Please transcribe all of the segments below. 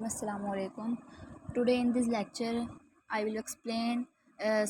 Assalamu alaikum. Today in this lecture I will explain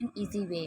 in easy way.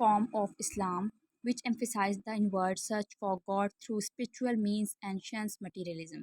form of Islam which emphasize the inward search for God through spiritual means and shuns materialism.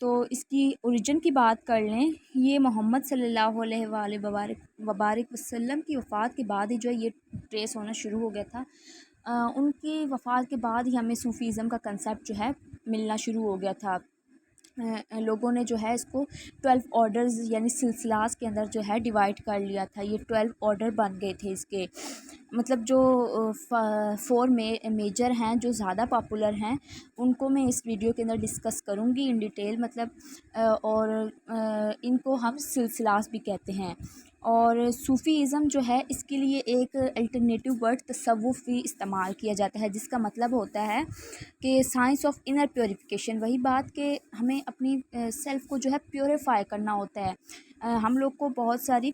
تو اس کی origin کی بات کر لیں، یہ محمد صلی اللہ علیہ وآلہ وبارک وسلم کی وفات کے بعد ہی جو ہے یہ ٹریس ہونا شروع ہو گیا تھا۔ ان کی وفات کے بعد ہی ہمیں صوفیزم کا کنسیپٹ جو ہے ملنا شروع ہو گیا تھا۔ لوگوں نے جو ہے اس کو 12 آرڈرز یعنی سلسلات کے اندر جو ہے ڈیوائڈ کر لیا تھا۔ یہ 12 آرڈر بن گئے تھے اس کے، مطلب جو 4 میجر ہیں جو زیادہ پاپولر ہیں ان کو میں اس ویڈیو کے اندر ڈسکس کروں گی ان ڈیٹیل، مطلب اور ان کو ہم سلسلات بھی کہتے ہیں۔ اور صوفیزم جو ہے اس کے لیے ایک الٹرنیٹیو ورڈ تصوف بھی استعمال کیا جاتا ہے، جس کا مطلب ہوتا ہے کہ سائنس آف انر پیوریفیکیشن، وہی بات کہ ہمیں اپنی سیلف کو جو ہے پیوریفائی کرنا ہوتا ہے۔ ہم لوگ کو بہت ساری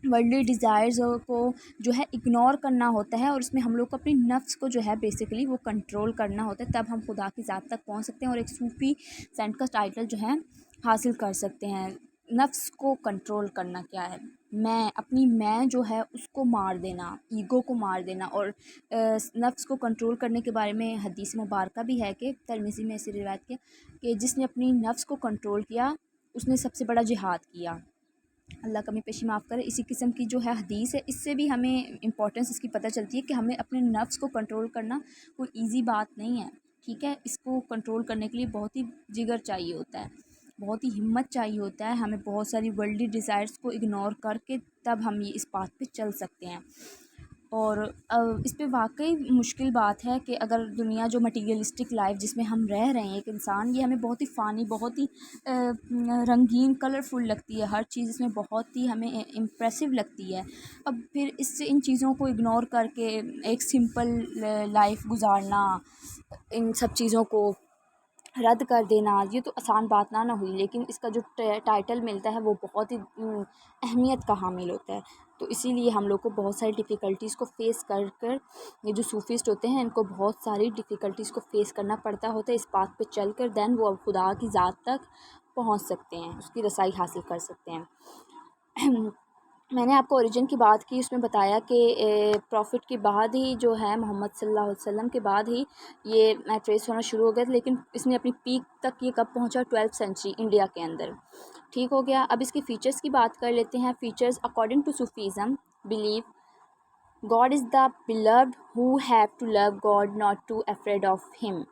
ورلڈلی ڈیزائرز کو جو ہے اگنور کرنا ہوتا ہے، اور اس میں ہم لوگ کو اپنی نفس کو جو ہے بیسیکلی وہ کنٹرول کرنا ہوتا ہے، تب ہم خدا کی ذات تک پہنچ سکتے ہیں اور ایک صوفی سینٹ کا ٹائٹل جو ہے حاصل کر سکتے ہیں۔ نفس کو کنٹرول کرنا کیا ہے؟ میں جو ہے اس کو مار دینا، ایگو کو مار دینا، اور نفس کو کنٹرول کرنے کے بارے میں حدیث مبارکہ بھی ہے کہ ترمذی میں ایسی روایت کی کہ جس نے اپنی نفس کو کنٹرول کیا اس نے سب سے بڑا جہاد کیا۔ اللہ کمی پیشی معاف کرے۔ اسی قسم کی جو ہے حدیث ہے، اس سے بھی ہمیں امپورٹنس اس کی پتہ چلتی ہے کہ ہمیں اپنے نفس کو کنٹرول کرنا کوئی ایزی بات نہیں ہے، ٹھیک ہے۔ اس کو کنٹرول کرنے کے لیے بہت ہی جگر چاہیے ہوتا ہے، بہت ہی ہمت چاہیے ہوتا ہے، ہمیں بہت ساری ورلڈلی ڈیزائرز کو اگنور کر کے تب ہم یہ اس بات پہ چل سکتے ہیں۔ اور اس پہ واقعی مشکل بات ہے کہ اگر دنیا جو مٹیریلسٹک لائف جس میں ہم رہ رہے ہیں، ایک انسان، یہ ہمیں بہت ہی فانی، بہت ہی رنگین، کلرفل لگتی ہے، ہر چیز اس میں بہت ہی ہمیں امپریسو لگتی ہے۔ اب پھر اس سے ان چیزوں کو اگنور کر کے ایک سمپل لائف گزارنا، ان سب چیزوں کو رد کر دینا، یہ تو آسان بات نہ ہوئی، لیکن اس کا جو ٹائٹل ملتا ہے وہ بہت ہی اہمیت کا حامل ہوتا ہے۔ تو اسی لیے ہم لوگ کو بہت ساری ڈیفیکلٹیز کو فیس کر یہ جو صوفیسٹ ہوتے ہیں ان کو بہت ساری ڈیفیکلٹیز کو فیس کرنا پڑتا ہوتا ہے، اس بات پہ چل کر دین وہ خدا کی ذات تک پہنچ سکتے ہیں، اس کی رسائی حاصل کر سکتے ہیں۔ میں نے آپ کو اوریجن کی بات کی، اس میں بتایا کہ پروفٹ کے بعد ہی جو ہے محمد صلی اللہ علیہ وسلم کے بعد ہی یہ ٹریس ہونا شروع ہو گیا تھا، لیکن اس نے اپنی پیک تک یہ کب پہنچا؟ 12th سینچری انڈیا کے اندر، ٹھیک ہو گیا۔ اب اس کے فیچرز کی بات کر لیتے ہیں۔ Features according to Sufism believe God is the beloved who have to love God not to afraid of him،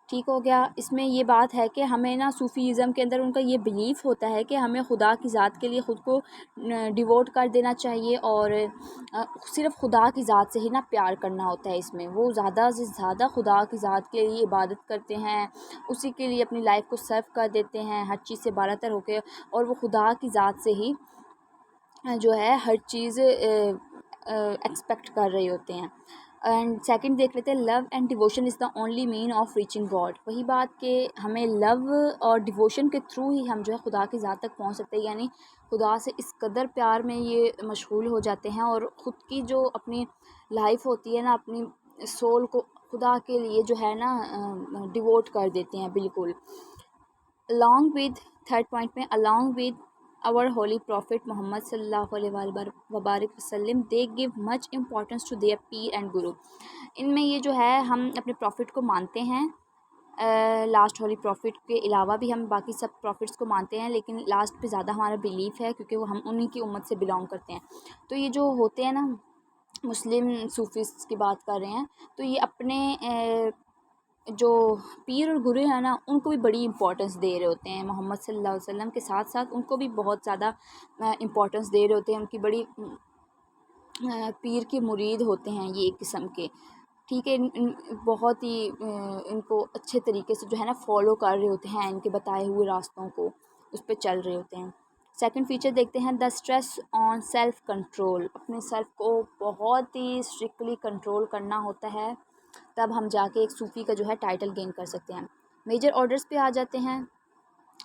ٹھیک ہو گیا۔ اس میں یہ بات ہے کہ ہمیں نا صوفیزم کے اندر ان کا یہ بلیف ہوتا ہے کہ ہمیں خدا کی ذات کے لیے خود کو ڈیووٹ کر دینا چاہیے، اور صرف خدا کی ذات سے ہی نا پیار کرنا ہوتا ہے۔ اس میں وہ زیادہ سے زیادہ خدا کی ذات کے لیے عبادت کرتے ہیں، اسی کے لیے اپنی لائف کو سرو کر دیتے ہیں ہر چیز سے بالاتر ہو کے، اور وہ خدا کی ذات سے ہی جو ہے ہر چیز ایکسپیکٹ کر رہے ہوتے ہیں۔ اینڈ سیکنڈ دیکھ لیتے ہیں، love and devotion is the only mean of reaching God, وہی بات کہ ہمیں لو اور ڈیووشن کے تھرو ہی ہم جو ہے خدا کی ذات تک پہنچ سکتے ہیں، یعنی خدا سے اس قدر پیار میں یہ مشغول ہو جاتے ہیں اور خود کی جو اپنی لائف ہوتی ہے نا، اپنی سول کو خدا کے لیے جو ہے نا ڈیووٹ کر دیتے ہیں بالکل۔ along with تھرڈ پوائنٹ میں along with our holy prophet محمد صلی اللہ علیہ وآلہ وبارک وسلم they give much importance to their peer and guru، ان میں یہ جو ہے ہم اپنے پروفٹ کو مانتے ہیں، لاسٹ ہولی پروفٹ کے علاوہ بھی ہم باقی سب پروفٹس کو مانتے ہیں، لیکن لاسٹ پہ زیادہ ہمارا بلیف ہے کیونکہ وہ ہم انہی کی امت سے بلانگ کرتے ہیں۔ تو یہ جو ہوتے ہیں نا مسلم صوفیز کی بات کر رہے ہیں، تو یہ اپنے جو پیر اور گرو ہیں نا ان کو بھی بڑی امپورٹنس دے رہے ہوتے ہیں، محمد صلی اللہ علیہ وسلم کے ساتھ ساتھ ان کو بھی بہت زیادہ امپورٹنس دے رہے ہوتے ہیں، ان کی بڑی پیر کے مرید ہوتے ہیں یہ ایک قسم کے، ٹھیک ہے۔ بہت ہی ان کو اچھے طریقے سے جو ہے نا فالو کر رہے ہوتے ہیں، ان کے بتائے ہوئے راستوں کو اس پہ چل رہے ہوتے ہیں۔ سیکنڈ فیچر دیکھتے ہیں، the stress on self control, اپنے سیلف کو بہت ہی اسٹرکٹلی کنٹرول کرنا ہوتا ہے، تب ہم جا کے ایک صوفی کا جو ہے ٹائٹل گین کر سکتے ہیں۔ میجر آرڈرز پہ آ جاتے ہیں۔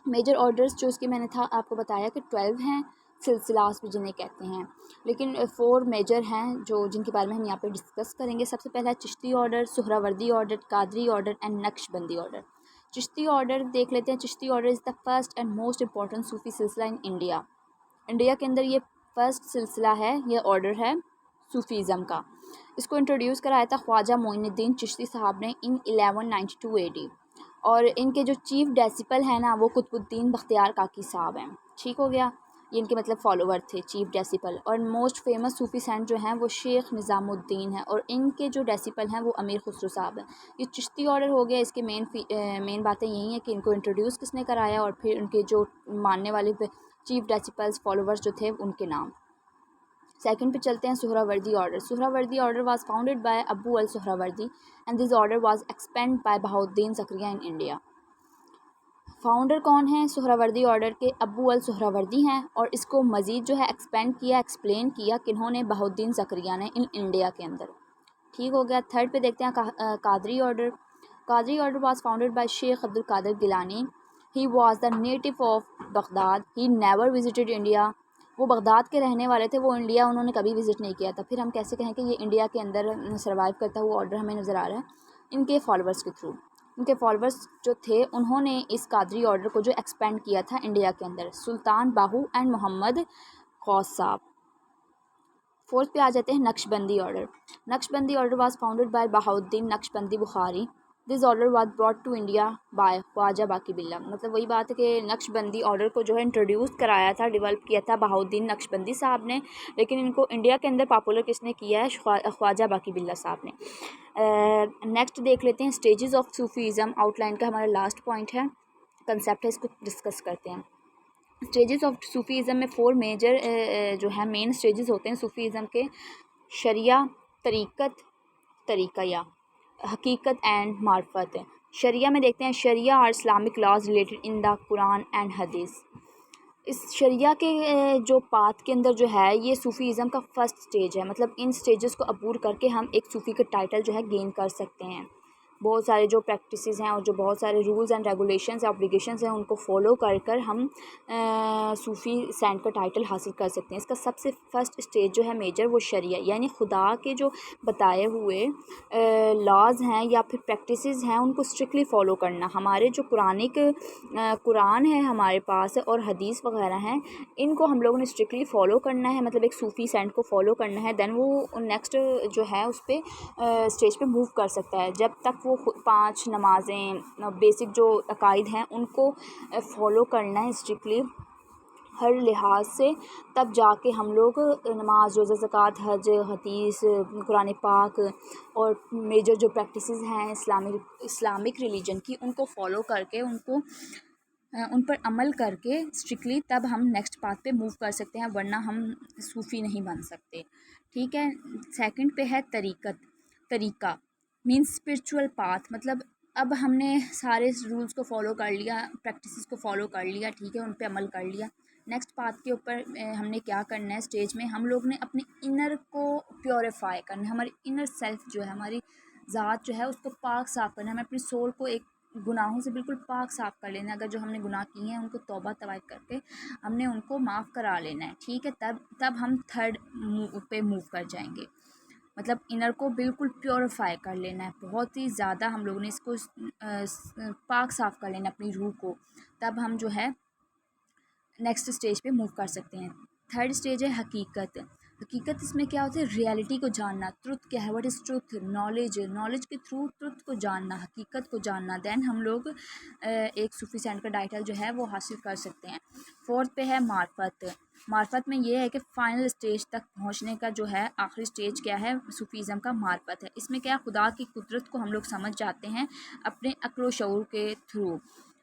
میجر آرڈرز جو اس کے میں نے آپ کو بتایا کہ 12 ہیں، سلسلات بھی جنہیں کہتے ہیں، لیکن 4 میجر ہیں جن کے بارے میں ہم یہاں پہ ڈسکس کریں گے۔ سب سے پہلا Chishti order, Suhrawardi order, Qadiri order and Naqshbandi order. Chishti order دیکھ لیتے ہیں۔ Chishti order is the first and most important Sufi سلسلہ ان انڈیا، انڈیا کے اندر یہ فرسٹ سلسلہ ہے، یہ آرڈر ہے صوفیزم کا۔ اس کو انٹروڈیوس کرایا تھا خواجہ معین الدین چشتی صاحب نے ان 1192 AD، اور ان کے جو چیف ڈیسپل ہیں نا وہ قطب الدین بختیار کاکی صاحب ہیں. ٹھیک ہو گیا. یہ ان کے مطلب فالوور تھے چیف ڈیسپل. اور موسٹ فیمس صوفی سینٹ جو ہیں وہ شیخ نظام الدین ہیں اور ان کے جو ڈیسپل ہیں وہ امیر خسرو صاحب ہیں. یہ چشتی آرڈر ہو گیا. اس کے مین باتیں یہی ہیں کہ ان کو انٹروڈیوس کس نے کرایا اور پھر ان کے جو ماننے والے چیف ڈیسپلس فالوورز جو تھے ان کے نام. سیکنڈ پہ چلتے ہیں Suhrawardi order. Suhrawardi order was founded by Abu al-Suhrawardi and this order was expand by Bahauddin Zakariya in India. Founder کون ہیں سہراوردی آرڈر کے؟ ابو السہراوردی ہیں. اور اس کو مزید جو ہے ایکسپینڈ کیا، ایکسپلین کیا کنہوں نے؟ بہاؤالدین زکریا نے ان انڈیا کے اندر. ٹھیک ہو گیا. تھرڈ پہ دیکھتے ہیں Qadiri order. Qadiri order was founded by Sheikh Abdul Qadir Gilani. He was the native of Baghdad. He never visited India. وہ بغداد کے رہنے والے تھے، وہ انڈیا انہوں نے کبھی وزٹ نہیں کیا تھا. پھر ہم کیسے کہیں کہ یہ انڈیا کے اندر سروائیو کرتا ہوا آرڈر ہمیں نظر آ رہا ہے ان کے فالوورس کے تھرو. ان کے فالوورس جو تھے انہوں نے اس قادری آرڈر کو جو ایکسپینڈ کیا تھا انڈیا کے اندر. سلطان باہو اینڈ محمد غوث صاحب. فورتھ پہ آ جاتے ہیں نقش بندی order. Naqshbandi order was founded by Bahauddin Naqshbandi Bukhari. This order was brought to India by Khwaja Baqi Billah. مطلب وہی بات ہے کہ نقش بندی آرڈر کو جو ہے انٹروڈیوس کرایا تھا، ڈیولپ کیا تھا بہاؤالدین نقش بندی صاحب نے، لیکن ان کو انڈیا کے اندر پاپولر کس نے کیا ہے؟ خواجہ باقی باللہ صاحب نے. نیکسٹ دیکھ لیتے ہیں stages of Sufism. Out line کا ہمارا لاسٹ پوائنٹ ہے، کنسیپٹ ہے، اس کو ڈسکس کرتے ہیں. اسٹیجز آف صوفیزم میں 4 میجر جو ہے مین اسٹیجز ہوتے ہیں صوفیزم کے: شریعہ، طریقت، طریقہ یا حقیقت اینڈ معرفت. شریعہ میں دیکھتے ہیں شریعہ اور Islamic laws related in the Quran and حدیث. اس شریعہ کے جو پاتھ کے اندر جو ہے یہ صوفیزم کا فرسٹ اسٹیج ہے. مطلب ان اسٹیجز کو عبور کر کے ہم ایک صوفی کا ٹائٹل جو ہے گین کر سکتے ہیں. بہت سارے جو پریکٹسز ہیں اور جو بہت سارے رولز اینڈ ریگولیشنز اوبلیگیشنز ہیں ان کو فالو کر کر ہم صوفی سینٹ کا ٹائٹل حاصل کر سکتے ہیں. اس کا سب سے فرسٹ اسٹیج جو ہے میجر وہ شریعہ، یعنی خدا کے جو بتائے ہوئے لاز ہیں یا پھر پریکٹسز ہیں ان کو اسٹرکٹلی فالو کرنا. ہمارے جو قرآن ہے ہمارے پاس اور حدیث وغیرہ ہیں ان کو ہم لوگوں نے اسٹرکٹلی فالو کرنا ہے. مطلب ایک صوفی سینٹ کو فالو کرنا ہے، دین وہ نیکسٹ جو ہے اس پہ اسٹیج پہ موو کر سکتا ہے. جب تک وہ 5 نمازیں بیسک جو عقائد ہیں ان کو فالو کرنا ہے اسٹرکٹلی ہر لحاظ سے، تب جا کے ہم لوگ نماز، روزہ، زکوٰۃ، حج، حدیث، قرآن پاک اور میجر جو پریکٹسز ہیں اسلامک ریلیجن کی ان کو فالو کر کے ان پر عمل کر کے اسٹرکٹلی تب ہم نیکسٹ پاتھ پہ موو کر سکتے ہیں، ورنہ ہم صوفی نہیں بن سکتے. ٹھیک ہے. سیکنڈ پہ ہے طریقہ مینس اسپرچول پاتھ. مطلب اب ہم نے سارے رولز کو فالو کر لیا، پریکٹسز کو فالو کر لیا، ٹھیک ہے، ان پہ عمل کر لیا. نیکسٹ پاتھ کے اوپر ہم نے کیا کرنا ہے اسٹیج میں؟ ہم لوگ نے اپنے انر کو پیوریفائی کرنا ہے. ہماری انر سیلف جو ہے، ہماری ذات جو ہے اس کو پاک صاف کرنا ہے. ہمیں اپنی سول کو ایک گناہوں سے بالکل پاک صاف کر لینا ہے. اگر جو ہم نے گناہ کیے ہیں ان کو توبہ طوائب کر کے ہم نے ان کو معاف کرا لینا ہے. ٹھیک ہے. تب ہم تھرڈ پہ موو کر جائیں گے. مطلب انر کو بالکل پیوریفائی کر لینا ہے، بہت ہی زیادہ ہم لوگوں نے اس کو پاک صاف کر لینا اپنی روح کو، تب ہم جو ہے نیکسٹ اسٹیج پہ موو کر سکتے ہیں. تھرڈ اسٹیج ہے حقیقت. حقیقت اس میں کیا ہوتا ہے؟ ریئلٹی کو جاننا. ٹروتھ کیا ہے؟ What is truth? نالج کے تھرو ٹروتھ کو جاننا، حقیقت کو جاننا، دین ہم لوگ ایک صوفی سینٹ کا ٹائٹل جو ہے وہ حاصل کر سکتے ہیں. فورتھ پہ ہے معرفت. معرفت میں یہ ہے کہ فائنل اسٹیج تک پہنچنے کا جو ہے آخری اسٹیج کیا ہے صوفیزم کا؟ معرفت ہے. اس میں کیا خدا کی قدرت کو ہم لوگ سمجھ جاتے ہیں اپنے عقل و شعور کے تھرو.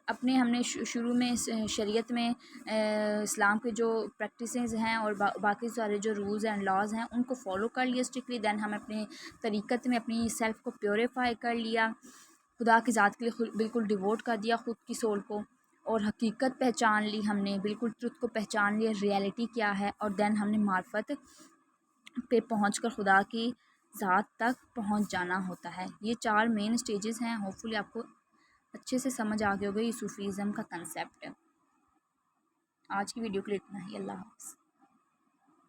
ہم نے شروع میں شریعت میں اسلام کے جو پریکٹسز ہیں اور باقی سارے جو رولز اینڈ لاز ہیں ان کو فالو کر لیا اسٹرکٹلی. دین ہم اپنے طریقت میں اپنی سیلف کو پیوریفائی کر لیا، خدا کی ذات کے لیے بالکل ڈیووٹ کر دیا خود کی سول کو، اور حقیقت پہچان لی ہم نے، بالکل ٹروتھ کو پہچان لیا، ریئلٹی کیا ہے، اور دین ہم نے معرفت پہ پہنچ کر خدا کی ذات تک پہنچ جانا ہوتا ہے. یہ 4 مین اسٹیجز ہیں. ہوپ فلی آپ کو اچھے سے سمجھ آ گئی ہوگی یہ صوفیزم کا کنسیپٹ ہے. آج کی ویڈیو کے لیے اتنا ہی. اللہ حافظ.